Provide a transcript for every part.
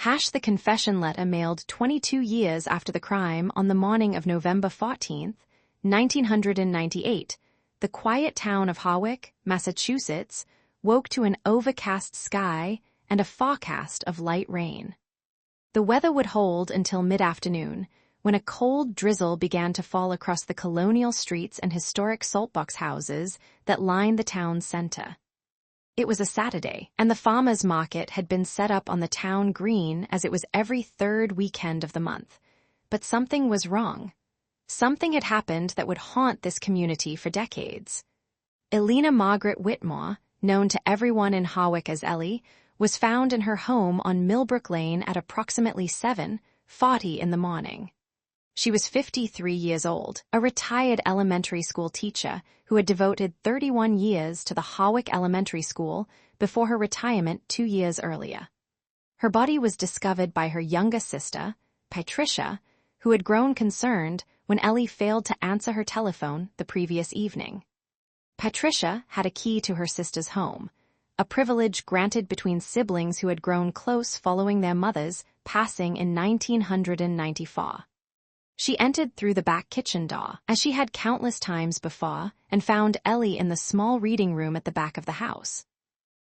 The confession letter mailed 22 years after the crime on the morning of November 14, 1998, the quiet town of Hawick, Massachusetts, woke to an overcast sky and a forecast of light rain. The weather would hold until mid-afternoon, when a cold drizzle began to fall across the colonial streets and historic saltbox houses that lined the town's center. It was a Saturday, and the farmers' market had been set up on the town green as it was every third weekend of the month. But something was wrong. Something had happened that would haunt this community for decades. Elena Margaret Whitmore, known to everyone in Hawick as Ellie, was found in her home on Millbrook Lane at approximately 7:40 in the morning. She was 53 years old, a retired elementary school teacher who had devoted 31 years to the Hawick Elementary School before her retirement 2 years earlier. Her body was discovered by her younger sister, Patricia, who had grown concerned when Ellie failed to answer her telephone the previous evening. Patricia had a key to her sister's home, a privilege granted between siblings who had grown close following their mothers passing in 1994. She entered through the back kitchen door, as she had countless times before, and found Ellie in the small reading room at the back of the house.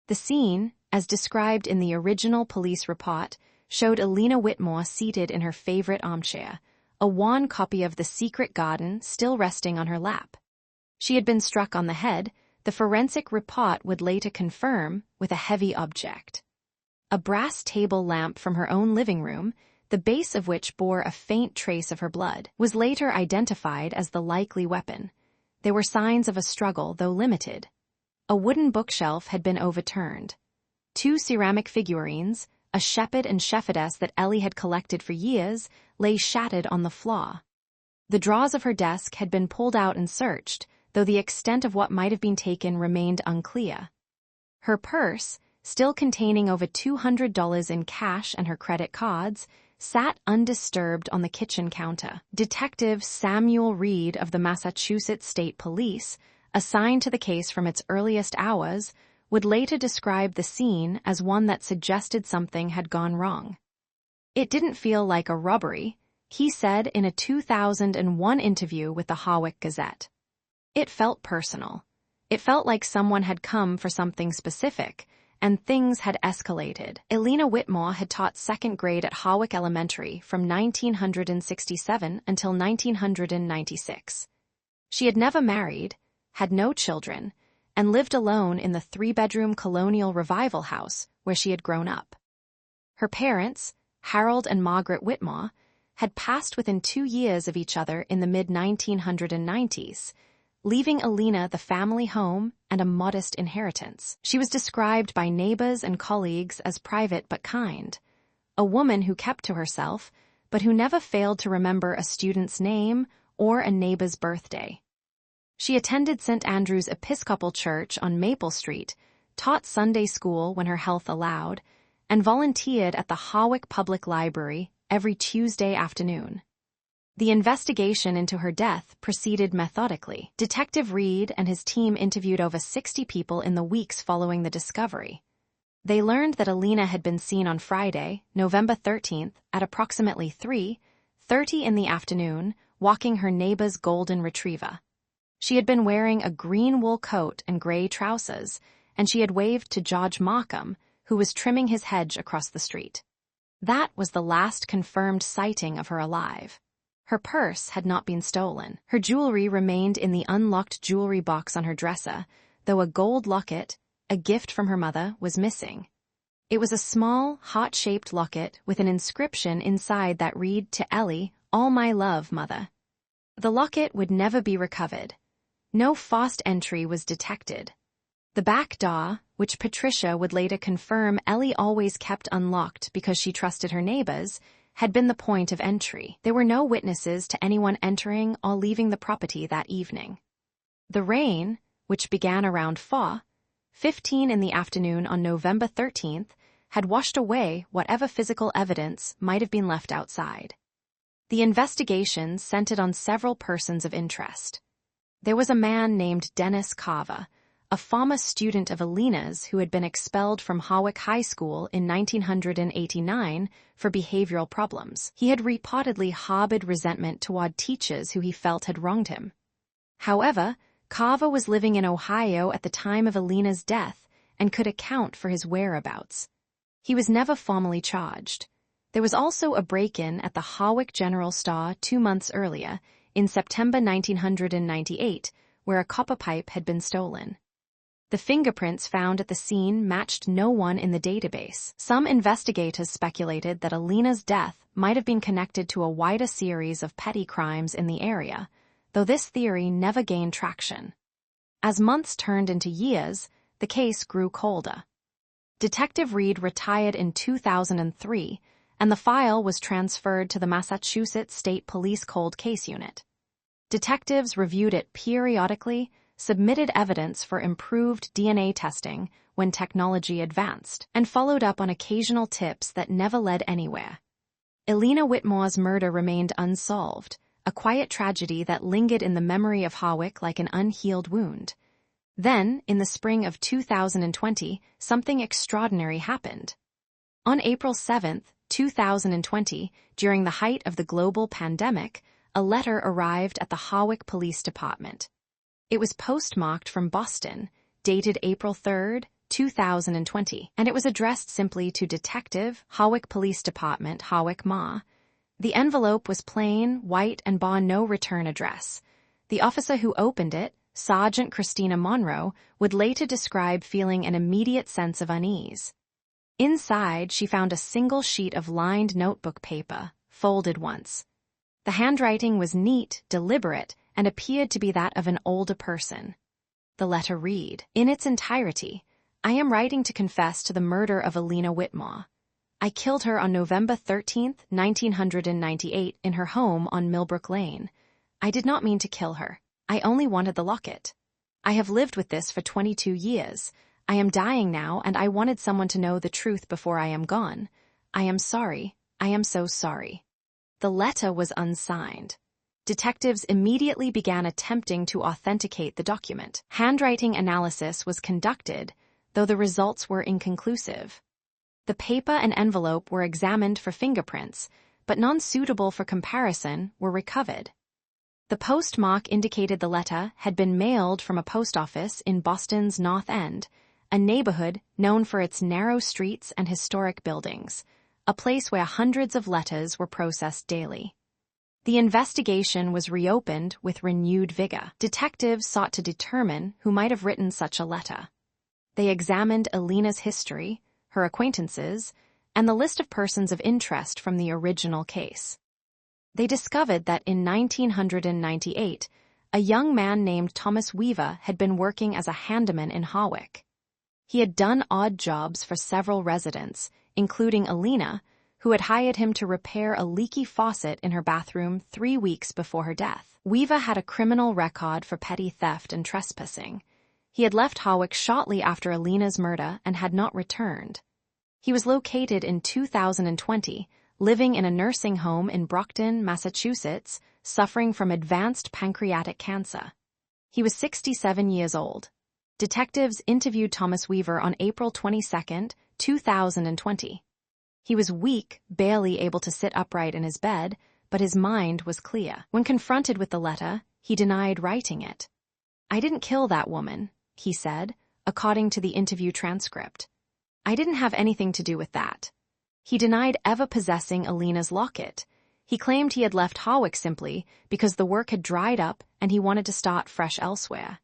The scene, as described in the original police report, showed Elena Whitmore seated in her favorite armchair, a worn copy of The Secret Garden still resting on her lap. She had been struck on the head, the forensic report would later confirm, with a heavy object. A brass table lamp from her own living room, the base of which bore a faint trace of her blood, was later identified as the likely weapon. There were signs of a struggle, though limited. A wooden bookshelf had been overturned. 2 ceramic figurines, a shepherd and shepherdess that Ellie had collected for years, lay shattered on the floor. The drawers of her desk had been pulled out and searched, though the extent of what might have been taken remained unclear. Her purse, still containing over $200 in cash and her credit cards, sat undisturbed on the kitchen counter. Detective Samuel Reed of the Massachusetts State Police, assigned to the case from its earliest hours, would later describe the scene as one that suggested something had gone wrong. It didn't feel like a robbery, he said in a 2001 interview with the Hawick Gazette. It felt personal. It felt like someone had come for something specific, and things had escalated. Elena Whitmore had taught second grade at Hawick Elementary from 1967 until 1996. She had never married, had no children, and lived alone in the 3-bedroom colonial revival house where she had grown up. Her parents, Harold and Margaret Whitmore, had passed within 2 years of each other in the mid-1990s, leaving Elena the family home and a modest inheritance. She was described by neighbors and colleagues as private but kind, a woman who kept to herself, but who never failed to remember a student's name or a neighbor's birthday. She attended St. Andrew's Episcopal Church on Maple Street, taught Sunday school when her health allowed, and volunteered at the Hawick Public Library every Tuesday afternoon. The investigation into her death proceeded methodically. Detective Reed and his team interviewed over 60 people in the weeks following the discovery. They learned that Elena had been seen on Friday, November 13th, at approximately 3:30 in the afternoon, walking her neighbor's golden retriever. She had been wearing a green wool coat and gray trousers, and she had waved to George Markham, who was trimming his hedge across the street. That was the last confirmed sighting of her alive. Her purse had not been stolen. Her jewelry remained in the unlocked jewelry box on her dresser, though a gold locket, a gift from her mother, was missing. It was a small, heart-shaped locket with an inscription inside that read to Ellie, "All my love, Mother." The locket would never be recovered. No forced entry was detected. The back door, which Patricia would later confirm Ellie always kept unlocked because she trusted her neighbors, had been the point of entry. There were no witnesses to anyone entering or leaving the property that evening. The rain, which began around 4:15 in the afternoon on November 13th, had washed away whatever physical evidence might have been left outside. The investigation centered on several persons of interest. There was a man named Dennis Carver, a former student of Alina's who had been expelled from Hawick High School in 1989 for behavioral problems. He had reportedly harbored resentment toward teachers who he felt had wronged him. However, Carver was living in Ohio at the time of Alina's death and could account for his whereabouts. He was never formally charged. There was also a break-in at the Hawick General Store 2 months earlier, in September 1998, where a copper pipe had been stolen. The fingerprints found at the scene matched no one in the database. Some investigators speculated that Alina's death might have been connected to a wider series of petty crimes in the area, though this theory never gained traction. As months turned into years, the case grew colder. Detective Reed retired in 2003, and the file was transferred to the Massachusetts State Police Cold Case Unit. Detectives reviewed it periodically, submitted evidence for improved DNA testing when technology advanced, and followed up on occasional tips that never led anywhere. Alina Whitmore's murder remained unsolved, a quiet tragedy that lingered in the memory of Hawick like an unhealed wound. Then, in the spring of 2020, something extraordinary happened. On April 7, 2020, during the height of the global pandemic, a letter arrived at the Hawick Police Department. It was postmarked from Boston, dated April 3, 2020, and it was addressed simply to Detective, Hawick Police Department, Hawick, Ma. The envelope was plain, white, and bore no return address. The officer who opened it, Sergeant Christina Monroe, would later describe feeling an immediate sense of unease. Inside, she found a single sheet of lined notebook paper, folded once. The handwriting was neat, deliberate, and appeared to be that of an older person. The letter read, in its entirety, "I am writing to confess to the murder of Alina Whitmore. I killed her on November 13, 1998, in her home on Millbrook Lane. I did not mean to kill her. I only wanted the locket. I have lived with this for 22 years. I am dying now, and I wanted someone to know the truth before I am gone. I am sorry. I am so sorry." The letter was unsigned. Detectives immediately began attempting to authenticate the document. Handwriting analysis was conducted, though the results were inconclusive. The paper and envelope were examined for fingerprints, but none suitable for comparison were recovered. The postmark indicated the letter had been mailed from a post office in Boston's North End, a neighborhood known for its narrow streets and historic buildings, a place where hundreds of letters were processed daily. The investigation was reopened with renewed vigor. Detectives sought to determine who might have written such a letter. They examined Alina's history, her acquaintances, and the list of persons of interest from the original case. They discovered that in 1998, a young man named Thomas Weaver had been working as a handyman in Hawick. He had done odd jobs for several residents, including Alina, who had hired him to repair a leaky faucet in her bathroom 3 weeks before her death. Weaver had a criminal record for petty theft and trespassing. He had left Hawick shortly after Alina's murder and had not returned. He was located in 2020, living in a nursing home in Brockton, Massachusetts, suffering from advanced pancreatic cancer. He was 67 years old. Detectives interviewed Thomas Weaver on April 22, 2020. He was weak, barely able to sit upright in his bed, but his mind was clear. When confronted with the letter, he denied writing it. "I didn't kill that woman," he said, according to the interview transcript. "I didn't have anything to do with that." He denied ever possessing Alina's locket. He claimed he had left Hawick simply because the work had dried up and he wanted to start fresh elsewhere.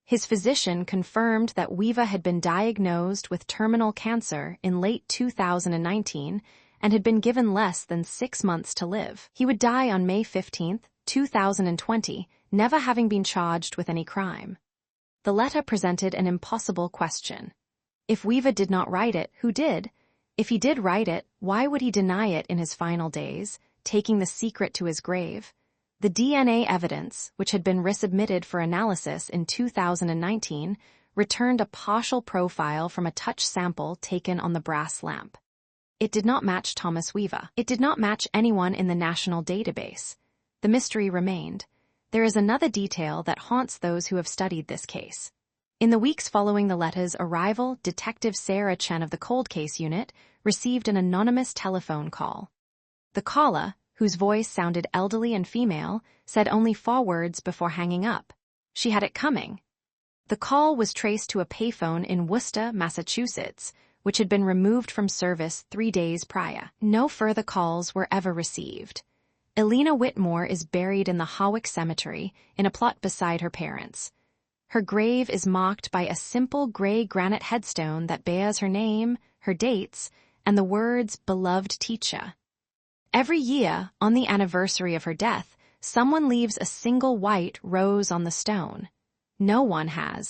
His physician confirmed that Weaver had been diagnosed with terminal cancer in late 2019 and had been given less than 6 months to live. He would die on May 15, 2020, never having been charged with any crime. The letter presented an impossible question. If Weaver did not write it, who did? If he did write it, why would he deny it in his final days, taking the secret to his grave? The DNA evidence, which had been resubmitted for analysis in 2019, returned a partial profile from a touch sample taken on the brass lamp. It did not match Thomas Weaver. It did not match anyone in the national database. The mystery remained. There is another detail that haunts those who have studied this case. In the weeks following the letter's arrival, Detective Sarah Chen of the Cold Case Unit received an anonymous telephone call. The caller, whose voice sounded elderly and female, said only 4 words before hanging up. She had it coming. The call was traced to a payphone in Worcester, Massachusetts, which had been removed from service 3 days prior. No further calls were ever received. Elena Whitmore is buried in the Hawick Cemetery in a plot beside her parents. Her grave is marked by a simple gray granite headstone that bears her name, her dates, and the words "beloved teacher." Every year, on the anniversary of her death, someone leaves a single white rose on the stone. No one has.